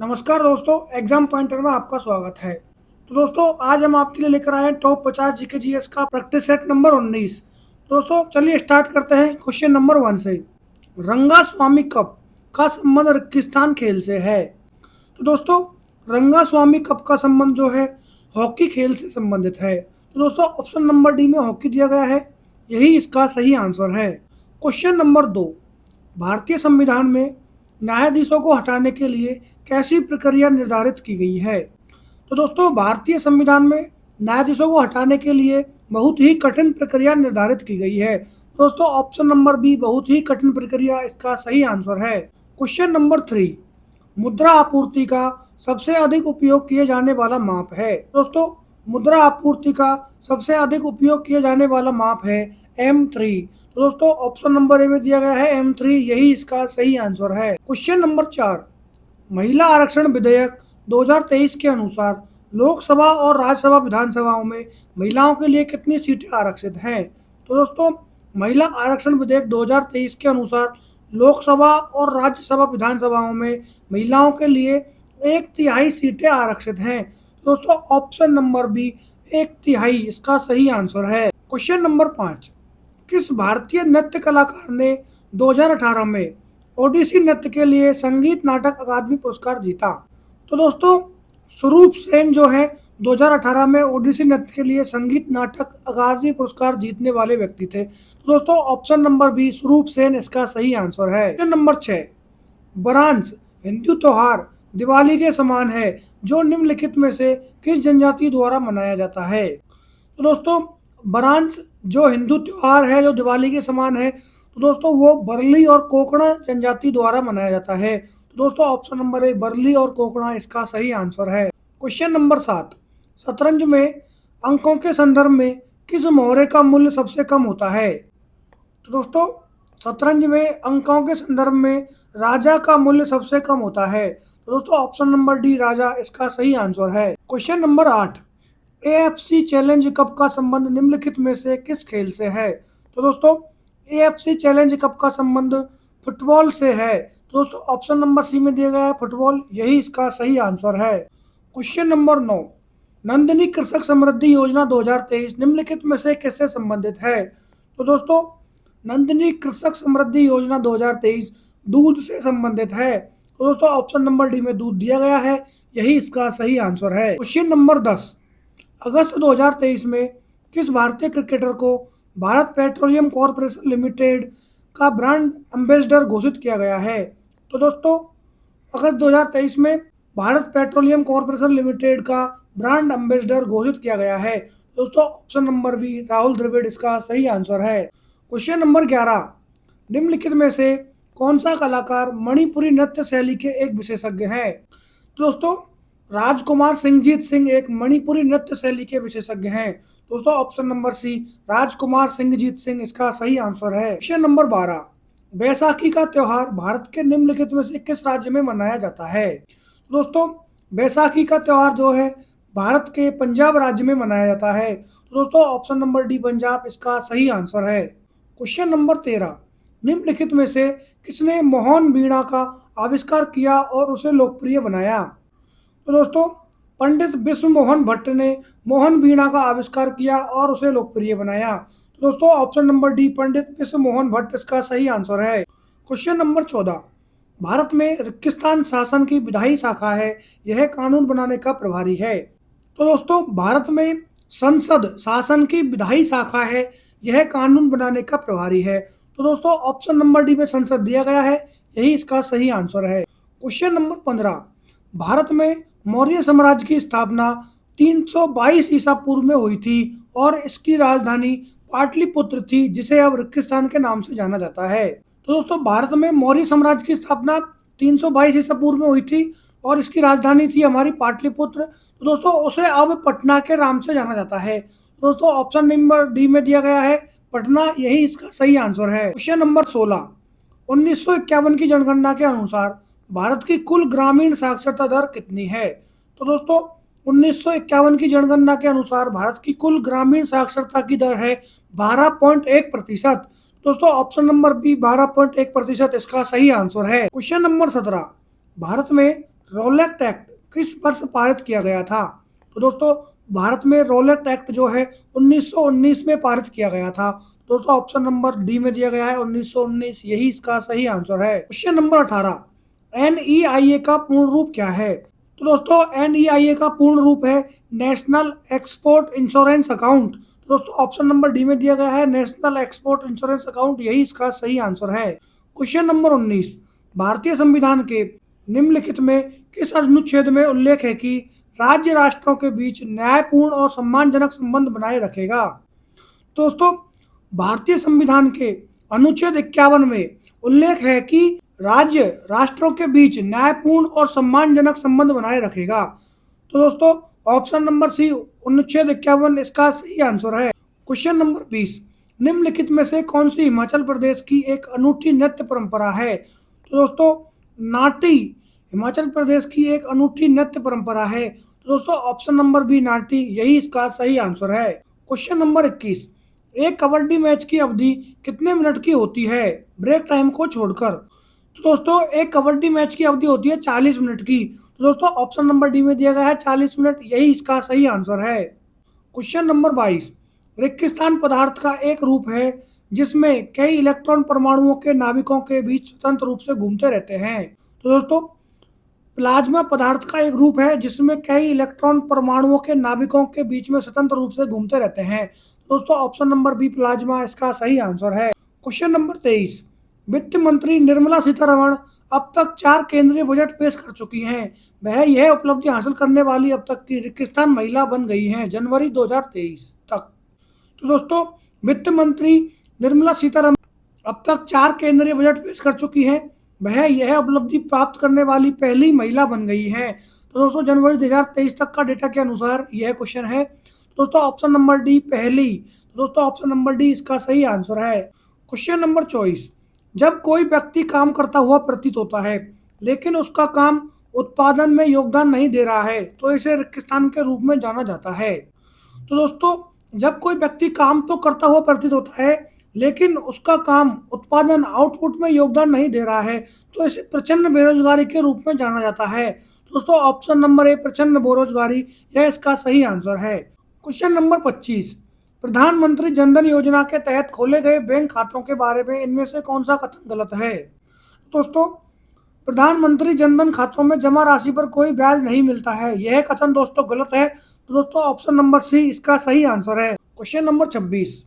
नमस्कार दोस्तों, exam pointer में आपका स्वागत है। तो दोस्तों, आज हम आपके लिए लेकर आए हैं टॉप 50 जीके जीएस का प्रैक्टिस सेट नंबर 19। दोस्तों चलिए स्टार्ट करते हैं क्वेश्चन नंबर 1 से। रंगा स्वामी कप का संबंध किर्गिस्तान खेल से है। तो दोस्तों, रंगा स्वामी कप का संबंध जो है हॉकी खेल से संबंधित है। तो दोस्तों, ऑप्शन नंबर डी में हॉकी दिया गया है, यही इसका सही आंसर है। क्वेश्चन नंबर 2, भारतीय संविधान में न्यायाधीशों को हटाने के लिए कैसी प्रक्रिया निर्धारित की गई है। तो दोस्तों, भारतीय संविधान में न्यायाधीशों को हटाने के लिए बहुत ही कठिन प्रक्रिया निर्धारित की गई है। दोस्तों, ऑप्शन नंबर बी बहुत ही कठिन प्रक्रिया इसका सही आंसर है। क्वेश्चन नंबर 3, मुद्रा आपूर्ति का सबसे अधिक उपयोग किए जाने वाला माप है। दोस्तों, मुद्रा आपूर्ति का सबसे अधिक उपयोग किए जाने वाला माप है M3। तो दोस्तों, ऑप्शन नंबर ए में दिया गया है M3, यही इसका सही आंसर है। क्वेश्चन नंबर 4, महिला आरक्षण विधेयक 2023 के अनुसार लोकसभा और राज्यसभा विधानसभाओं में महिलाओं के लिए कितनी सीटें आरक्षित हैं। तो दोस्तों, महिला आरक्षण विधेयक 2023 के अनुसार लोकसभा और राज्यसभा विधानसभाओं में महिलाओं के लिए 1/3 सीटें आरक्षित हैं। दोस्तों, ऑप्शन नंबर बी 1/3 इसका सही आंसर है। क्वेश्चन नंबर 5, किस भारतीय नृत्य कलाकार ने 2018 में ओडिसी नृत्य के लिए संगीत नाटक अकादमी पुरस्कार जीता। तो दोस्तों, स्वरूप सेन जो है 2018 में ओडिसी नृत्य के लिए संगीत नाटक अकादमी पुरस्कार जीतने वाले व्यक्ति थे। तो दोस्तों, ऑप्शन नंबर बी स्वरूप सेन इसका सही आंसर है। क्वेश्चन नंबर 6, बरांस हिंदू त्योहार दिवाली के समान है जो निम्नलिखित में से किस जनजाति द्वारा मनाया जाता है। तो दोस्तों, बरांस जो हिंदू त्योहार है जो दिवाली के समान है, तो दोस्तों वो बरली और कोकणा जनजाति द्वारा मनाया जाता है। तो दोस्तों, ऑप्शन नंबर ए बरली और कोकणा इसका सही आंसर है। क्वेश्चन नंबर 7, शतरंज में अंकों के संदर्भ में किस मोहरे का मूल्य सबसे कम होता है। तो दोस्तों, शतरंज में अंकों के संदर्भ में राजा का मूल्य सबसे कम होता है। तो दोस्तों, ऑप्शन नंबर डी राजा इसका सही आंसर है। Question number 8, AFC challenge cup का संबंध निम्नलिखित में से किस खेल से है। तो दोस्तों, AFC चैलेंज कप का संबंध फुटबॉल से है। तो दोस्तों, ऑप्शन नंबर सी में दिया गया है फुटबॉल, यही इसका सही आंसर है। क्वेश्चन नंबर 9, नंदिनी कृषक समृद्धि योजना 2023 निम्नलिखित में से किससे संबंधित है। तो दोस्तों, नंदिनी कृषक समृद्धि योजना 2023 दूध से संबंधित है। तो दोस्तों, ऑप्शन नंबर डी में दूध दिया गया है, यही इसका सही आंसर है। क्वेश्चन नंबर 10, अगस्त 2023 में किस भारतीय क्रिकेटर को भारत पेट्रोलियम कॉर्पोरेशन लिमिटेड का ब्रांड एम्बेसडर घोषित किया गया है। तो दोस्तों, अगस्त 2023 में भारत पेट्रोलियम कॉर्पोरेशन लिमिटेड का ब्रांड एम्बेसडर घोषित किया गया है। दोस्तों, option number B Rahul Dravid इसका सही आंसर है। क्वेश्चन नंबर 11, निम्नलिखित में से कौन सा कलाकार मणिपुरी नृत्य शैली के एक विशेषज्ञ हैं। दोस्तों, राजकुमार सिंहजीत सिंह एक मणिपुरी नृत्य शैली के विशेषज्ञ हैं। दोस्तों, ऑप्शन नंबर सी राजकुमार सिंहजीत सिंह इसका सही आंसर है। क्वेश्चन नंबर 12, बैसाखी का त्योहार भारत के निम्नलिखित में से किस राज्य में मनाया जाता है। दोस्तों, बैसाखी का त्योहार जो है भारत के पंजाब राज्य में मनाया जाता है। तो दोस्तों, ऑप्शन नंबर डी पंजाब इसका सही आंसर है। क्वेश्चन नंबर 13, निम्नलिखित में से किसने मोहन वीणा का आविष्कार किया और उसे लोकप्रिय बनाया। तो दोस्तों, पंडित विश्व मोहन भट्ट ने मोहन वीणा का आविष्कार किया और उसे लोकप्रिय बनाया। तो दोस्तों, ऑप्शन नंबर डी पंडित विश्व मोहन भट्ट इसका सही आंसर है। क्वेश्चन नंबर 14, भारत में किर्गिस्तान शासन की विधायी शाखा है, यह कानून बनाने का प्रभारी है। तो दोस्तों, भारत में संसद शासन की विधायी शाखा है, यह कानून बनाने का प्रभारी है। तो दोस्तों, ऑप्शन नंबर डी में संसद दिया गया है, यही इसका सही आंसर है। क्वेश्चन नंबर 15, भारत में मौर्य साम्राज्य की स्थापना 322 ईसा पूर्व में हुई थी और इसकी राजधानी पाटलिपुत्र थी, जिसे अब किर्गिस्तान के नाम से जाना जाता है। तो दोस्तों, भारत में मौर्य साम्राज्य की स्थापना 322 ईसा पूर्व में हुई थी और इसकी राजधानी थी हमारी पाटलिपुत्र। तो दोस्तों, उसे अब पटना के नाम से जाना जाता है। तो दोस्तों, ऑप्शन नंबर डी में दिया गया है पटना, यही इसका सही आंसर है। क्वेश्चन नंबर 16, 1951 की जनगणना के अनुसार भारत की कुल ग्रामीण साक्षरता दर कितनी है। तो दोस्तों, 1951 की जनगणना के अनुसार भारत की कुल ग्रामीण साक्षरता की दर है 12.1%। दोस्तों, ऑप्शन नंबर बी 12.1% इसका सही आंसर है। क्वेश्चन नंबर 17, भारत में रोलेक्ट एक्ट किस वर्ष पारित किया गया था? तो दोस्तों भारत में रोलेक्ट एक्ट जो है 1919 में पारित किया गया था। दोस्तों ऑप्शन नंबर डी में दिया गया है 1919, यही इसका सही आंसर है। क्वेश्चन नंबर 18, एनईआईए का पूर्ण रूप क्या है? तो दोस्तों एनईआईए का पूर्ण रूप है नेशनल एक्सपोर्ट इंश्योरेंस अकाउंट। तो दोस्तों ऑप्शन नंबर डी में दिया गया है नेशनल एक्सपोर्ट इंश्योरेंस अकाउंट, यही इसका सही आंसर है। क्वेश्चन नंबर 19, भारतीय संविधान के निम्नलिखित में किस अनुच्छेद में उल्लेख है कि राज्य राष्ट्रों के बीच न्यायपूर्ण और सम्मानजनक संबंध बनाए रखेगा? दोस्तों भारतीय संविधान के अनुच्छेद 51 में उल्लेख है कि राज्य राष्ट्रों के बीच न्यायपूर्ण और सम्मानजनक संबंध बनाए रखेगा। तो दोस्तों ऑप्शन नंबर सी अनुच्छेद 51 इसका सही आंसर है। क्वेश्चन नंबर 20, निम्नलिखित में से कौन सी हिमाचल प्रदेश की एक अनूठी नृत्य परंपरा है? तो दोस्तों नाटी हिमाचल प्रदेश की एक अनूठी नृत्य परंपरा है। तो दोस्तों ऑप्शन नंबर बी नाटी, यही इसका सही आंसर है। क्वेश्चन नंबर 21, एक कबड्डी मैच की अवधि कितने मिनट की होती है ब्रेक टाइम को छोड़कर? तो दोस्तों एक कबड्डी मैच की अवधि होती है 40 मिनट की। तो दोस्तों ऑप्शन नंबर डी में दिया गया है 40 मिनट, यही इसका सही आंसर है। क्वेश्चन नंबर 22, रेगिस्तान पदार्थ का एक रूप है जिसमें कई इलेक्ट्रॉन परमाणुओं के नाभिकों के बीच स्वतंत्र रूप से घूमते रहते हैं। तो दोस्तों प्लाज्मा पदार्थ का एक रूप है जिसमें कई इलेक्ट्रॉन परमाणुओं के नाभिकों के बीच में स्वतंत्र रूप से घूमते रहते हैं। दोस्तों ऑप्शन नंबर बी प्लाज्मा इसका सही आंसर है। क्वेश्चन नंबर 23, वित्त मंत्री निर्मला सीतारमण अब तक 4 केंद्रीय बजट पेश कर चुकी हैं। वह यह उपलब्धि हासिल करने वाली अब तक की रिक्तिस्थान महिला बन गई हैं जनवरी 2023 तक। तो दोस्तों वित्त मंत्री निर्मला सीतारमण अब तक 4 केंद्रीय बजट पेश कर चुकी हैं। वह यह उपलब्धि प्राप्त करने वाली पहली महिला बन गई है। तो दोस्तों जनवरी 2023 तक का डेटा के अनुसार यह क्वेश्चन है। दोस्तों ऑप्शन नंबर डी पहली, तो दोस्तों ऑप्शन नंबर डी इसका सही आंसर है। क्वेश्चन नंबर 24, जब कोई व्यक्ति काम करता हुआ प्रतीत होता है लेकिन उसका काम उत्पादन में योगदान नहीं दे रहा है तो इसे रिक्तस्थान के रूप में जाना जाता है। तो दोस्तों जब कोई व्यक्ति काम तो करता हुआ प्रतीत होता है लेकिन उसका काम उत्पादन आउटपुट में योगदान नहीं दे रहा है तो इसे प्रचंड बेरोजगारी के रूप में जाना जाता है। दोस्तों ऑप्शन नंबर ए प्रचंड बेरोजगारी, यह इसका सही आंसर है। क्वेश्चन नंबर 25, प्रधानमंत्री जनधन योजना के तहत खोले गए बैंक खातों के बारे में इनमें से कौन सा कथन गलत है? दोस्तों प्रधानमंत्री जनधन खातों में जमा राशि पर कोई ब्याज नहीं मिलता है, यह कथन दोस्तों गलत है। तो दोस्तों ऑप्शन नंबर सी इसका सही आंसर है। क्वेश्चन नंबर 26,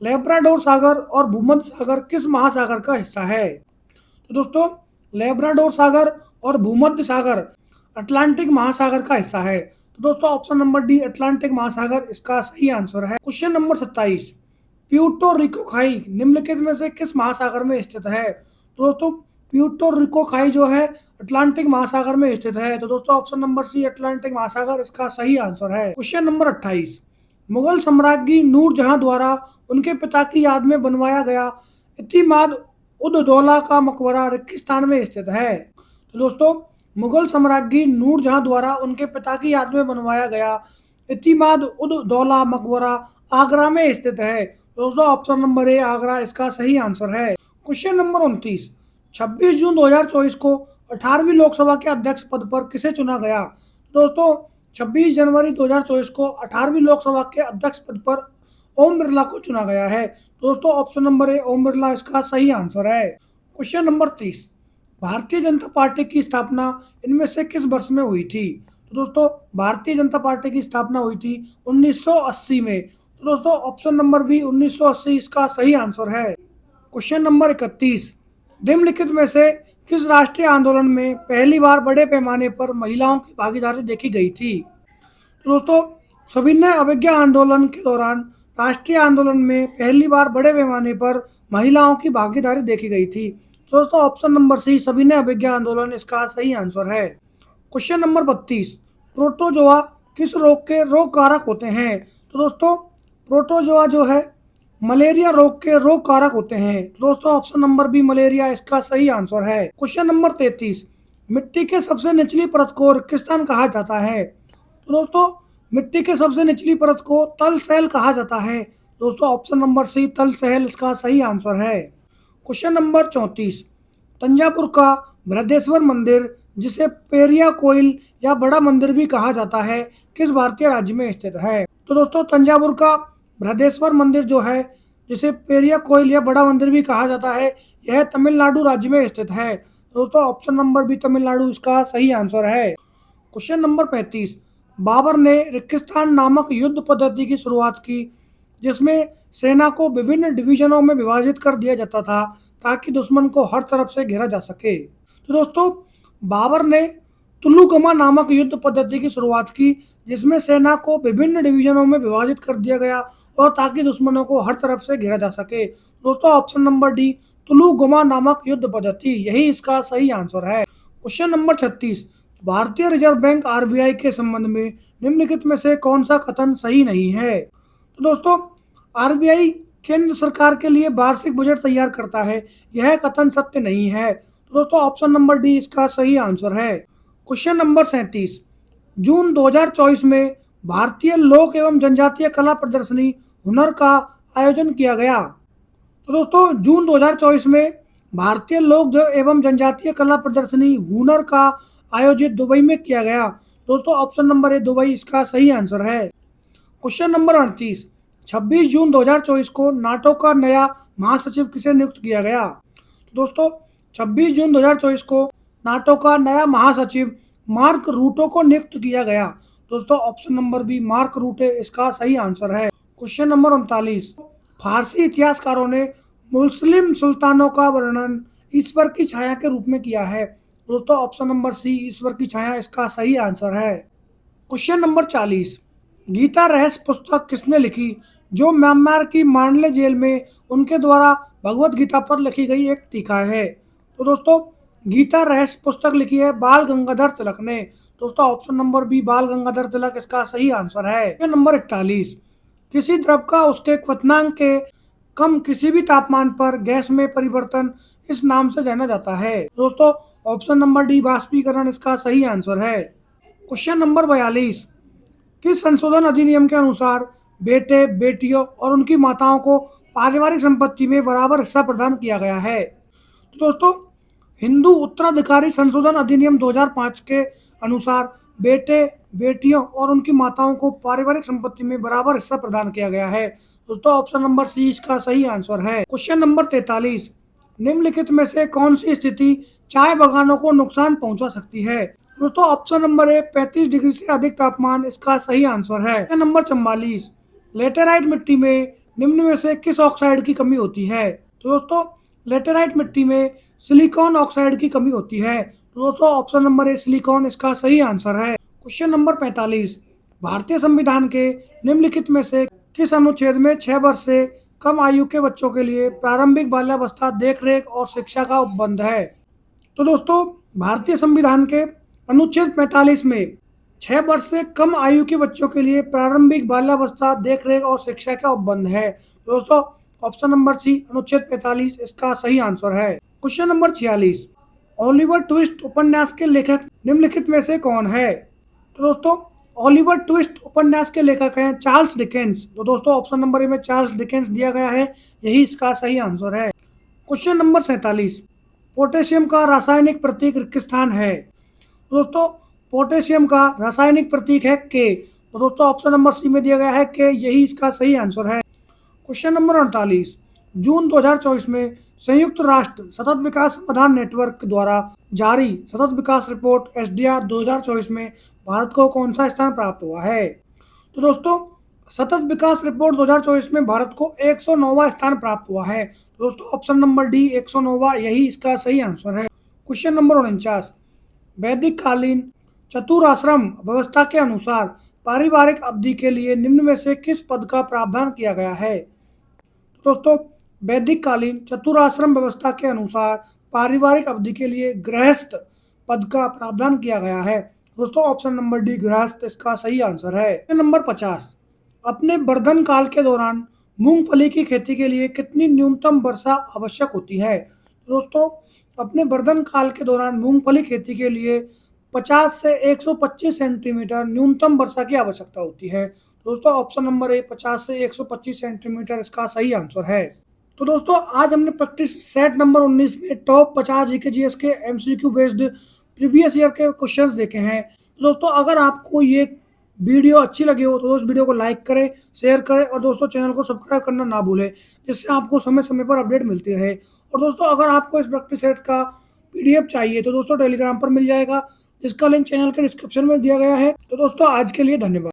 लेब्राडोर सागर और भूमध्य सागर किस महासागर का हिस्सा है? तो दोस्तों लेब्राडोर सागर और भूमध्य सागर अटलांटिक महासागर का हिस्सा है। तो दोस्तों ऑप्शन नंबर डी अटलांटिक महासागर इसका सही आंसर है। क्वेश्चन नंबर 27, प्यूर्टो रिको खाई निम्नलिखित में से किस महासागर में स्थित है? तो दोस्तों प्यूर्टो रिको खाई जो है अटलांटिक महासागर में स्थित है। तो दोस्तों ऑप्शन नंबर सी अटलांटिक महासागर इसका सही आंसर है। क्वेश्चन नंबर 28, मुगल सम्राज्ञी नूरजहां द्वारा उनके पिता की याद में बनवाया गया इतिमाद उद दौला का मकबरा रेगिस्तान में स्थित है। तो दोस्तों मुगल सम्राज्ञी नूरजहां द्वारा उनके पिता की याद में बनवाया गया इतिमाद उद दौला मकबरा आगरा में स्थित है। दोस्तों ऑप्शन नंबर ए आगरा इसका सही आंसर है। क्वेश्चन नंबर 29, 26 जून 2024 को 18वीं लोकसभा के अध्यक्ष पद पर किसे चुना गया? दोस्तों 26 जनवरी 2024 को 18वीं लोकसभा के अध्यक्ष पद पर ओम बिरला को चुना गया है। दोस्तों option number A Om Birla इसका सही आंसर है। Question number 30, Bharatiya Janata party की स्थापना इनमें से किस वर्ष में हुई थी? तो दोस्तों भारतीय जनता पार्टी की स्थापना हुई थी 1980 में। तो दोस्तों ऑप्शन नंबर बी 1980 इसका सही आंसर है। क्वेश्चन नंबर 31, निम्नलिखित में से किस राष्ट्रीय आंदोलन में पहली बार बड़े पैमाने पर महिलाओं की भागीदारी देखी गई थी? तो दोस्तों सविनय अवज्ञा आंदोलन के दौरान राष्ट्रीय आंदोलन में पहली बार बड़े पैमाने पर महिलाओं की भागीदारी देखी गई थी। तो दोस्तों ऑप्शन नंबर सी सविनय अवज्ञा आंदोलन इसका सही आंसर है। क्वेश्चन नंबर 32, प्रोटोजोआ किस रोग के रोग कारक होते हैं? तो दोस्तों प्रोटोजोआ जो है मलेरिया रोग के रोग कारक होते हैं। तो दोस्तों ऑप्शन नंबर बी मलेरिया इसका सही आंसर है। क्वेश्चन नंबर 33, मिट्टी के सबसे निचली परत को रेगिस्तान कहा जाता है? तो दोस्तों मिट्टी के सबसे निचली परत को तल सहल कहा जाता है। दोस्तों ऑप्शन नंबर सी तल सहल इसका सही आंसर है। क्वेश्चन नंबर 34, तंजावुर का बृहदेश्वर मंदिर जिसे पेरिया कोइल या बड़ा मंदिर भी कहा जाता है, किस भारतीय राज्य में स्थित है? तो दोस्तों तंजावुर का बृहदेश्वर मंदिर जो है, जिसे पेरिया कोइल या बड़ा मंदिर भी कहा जाता है, यह तमिलनाडु राज्य में स्थित है। दोस्तों ऑप्शन नंबर बी तमिलनाडु इसका सही आंसर है। क्वेश्चन नंबर 35, बाबर ने रिक्किस्तान नामक युद्ध पद्धति की शुरुआत की, जिसमें सेना को विभिन्न डिवीजनों में विभाजित कर दिया जाता था ताकि दुश्मन को हर तरफ से घेरा जा सके। तो दोस्तों बाबर ने तुलुगमा नामक युद्ध पद्धति की शुरुआत की, जिसमें सेना को विभिन्न डिवीजनों में विभाजित कर दिया गया और ताकि दुश्मनों को हर तरफ से घेरा जा सके। दोस्तों ऑप्शन नंबर डी तुलुगमा नामक युद्ध पद्धति, यही इसका सही आंसर है। क्वेश्चन नंबर 36, भारतीय रिजर्व बैंक आरबीआई के संबंध में निम्नलिखित में से कौन सा कथन सही नहीं है? तो दोस्तों आरबीआई केंद्र सरकार के लिए वार्षिक बजट तैयार करता है, यह कथन सत्य नहीं है। तो दोस्तों ऑप्शन नंबर डी इसका सही आंसर है। क्वेश्चन नंबर 37, जून 2024 में भारतीय लोक एवं जनजातीय कला प्रदर्शनी हुनर का आयोजन किया गया। तो दोस्तों जून 2024 में भारतीय लोक एवं जनजातीय कला प्रदर्शनी हुनर का आयोजित दुबई में किया गया। दोस्तों ऑप्शन नंबर ए दुबई इसका सही आंसर है। क्वेश्चन नंबर 38, 26 जून 2024 को नाटो का नया महासचिव किसे नियुक्त किया गया? तो दोस्तों 26 जून 2024 को नाटो का नया महासचिव मार्क रूटो को नियुक्त किया गया। दोस्तों option number B Mark Rutte इसका सही आंसर है। क्वेश्चन नंबर 39, फारसी इतिहासकारों ने मुस्लिम सुल्तानों का वर्णन ईश्वर की छाया के रूप में किया है। दोस्तों ऑप्शन नंबर सी ईश्वर की छाया इसका सही आंसर है। क्वेश्चन नंबर 40, गीता रहस्य पुस्तक किसने लिखी, जो म्यांमार की मांडले जेल में उनके द्वारा भगवत गीता पर लिखी गई एक टीका है? तो दोस्तों गीता रहस्य पुस्तक लिखी है बाल गंगाधर तिलक ने। दोस्तों ऑप्शन नंबर बी बाल गंगाधर तिलक इसका सही आंसर है। क्वेश्चन नंबर 41, किसी द्रव का उसके क्वथनांक के कम किसी भी तापमान पर गैस में परिवर्तन इस नाम से जाना जाता है? दोस्तों ऑप्शन नंबर डी बाष्पीकरण इसका सही आंसर है। क्वेश्चन नंबर 42, किस संशोधन अधिनियम के अनुसार बेटे बेटियों और उनकी माताओं को पारिवारिक संपत्ति में बराबर हिस्सा प्रदान किया गया है? तो दोस्तों हिंदू उत्तराधिकारी संशोधन अधिनियम 2005 के अनुसार बेटे बेटियों और उनकी माताओं को पारिवारिक संपत्ति में बराबर हिस्सा प्रदान किया गया है। दोस्तों ऑप्शन नंबर सी इसका सही आंसर है। क्वेश्चन नंबर 43, निम्नलिखित में से कौन सी स्थिति चाय बागानों को नुकसान पहुंचा सकती है? दोस्तों ऑप्शन नंबर ए 35 डिग्री से अधिक तापमान इसका सही आंसर है। क्वेश्चन नंबर 44, लेटेराइट मिट्टी में निम्न में से किस ऑक्साइड की कमी होती है? तो दोस्तों लेटेराइट मिट्टी में सिलिकॉन ऑक्साइड की कमी होती है। तो दोस्तों ऑप्शन नंबर ए सिलिकॉन इसका सही आंसर है। क्वेश्चन नंबर 45, भारतीय संविधान के निम्नलिखित में से किस अनुच्छेद में 6 वर्ष से कम आयु के बच्चों के लिए प्रारंभिक बाल्यावस्था देखरेख और शिक्षा का उपबंध है? तो दोस्तों भारतीय संविधान के अनुच्छेद 45 में 6 वर्ष से कम आयु के बच्चों के लिए प्रारंभिक बाल्यावस्था देखरेख और शिक्षा का उपबंध है। दोस्तों ऑप्शन नंबर सी अनुच्छेद 45 इसका सही आंसर है। क्वेश्चन नंबर 46, ओलिवर ट्विस्ट उपन्यास के लेखक निम्नलिखित में से कौन है? तो दोस्तों ओलिवर ट्विस्ट उपन्यास के लेखक हैं चार्ल्स डिकेंस। तो दोस्तों ऑप्शन नंबर ए में चार्ल्स डिकेंस दिया गया है, यही इसका सही आंसर है। क्वेश्चन नंबर 47, पोटेशियम का रासायनिक प्रतीक रिक्तस्थान है। दोस्तों पोटेशियम का रासायनिक प्रतीक है के। तो दोस्तों ऑप्शन नंबर सी में दिया गया है के, यही इसका सही आंसर है। क्वेश्चन नंबर 48, जून 2024 में संयुक्त राष्ट्र सतत विकास समाधान नेटवर्क द्वारा जारी सतत विकास रिपोर्ट एसडीआर 2024 में भारत को कौन सा स्थान प्राप्त हुआ है? तो दोस्तों सतत विकास रिपोर्ट 2024 में भारत को 109वां स्थान प्राप्त हुआ है। दोस्तों ऑप्शन नंबर डी 109वां, यही इसका सही आंसर है। क्वेश्चन नंबर 49, वैदिक कालीन चतुराश्रम व्यवस्था के अनुसार पारिवारिक अवधि के लिए निम्न में से किस पद का प्रावधान किया गया है? तो दोस्तों वैदिक कालीन चतुराश्रम व्यवस्था के अनुसार पारिवारिक अवधि के लिए गृहस्थ पद का प्रावधान किया गया है। दोस्तों ऑप्शन नंबर डी गृहस्थ इसका सही आंसर है। नंबर 50, अपने वर्धन काल के दौरान मूंगफली की खेती के लिए कितनी न्यूनतम वर्षा आवश्यक होती है? दोस्तों अपने वर्धन काल के दौरान मूंगफली खेती के लिए 50 से 125 सेंटीमीटर न्यूनतम वर्षा की आवश्यकता होती है। दोस्तों ऑप्शन नंबर ए 50 से 125 सेंटीमीटर इसका सही आंसर है। तो दोस्तों आज हमने प्रैक्टिस सेट नंबर 19 में टॉप 50 जीके जीएस के एमसीक्यू बेस्ड प्रीवियस ईयर के क्वेश्चंस देखे हैं। तो दोस्तों अगर आपको ये वीडियो अच्छी लगी हो तो दोस्त वीडियो को लाइक करें, शेयर करें और दोस्तों चैनल को सब्सक्राइब करना ना भूलें, जिससे आपको समय समय पर अपडेट मिलती रहे। और दोस्तों अगर आपको इस प्रैक्टिस सेट का पीडीएफ चाहिए तो दोस्तों टेलीग्राम पर मिल जाएगा, जिसका लिंक चैनल के डिस्क्रिप्शन में दिया गया है। तो दोस्तों आज के लिए धन्यवाद।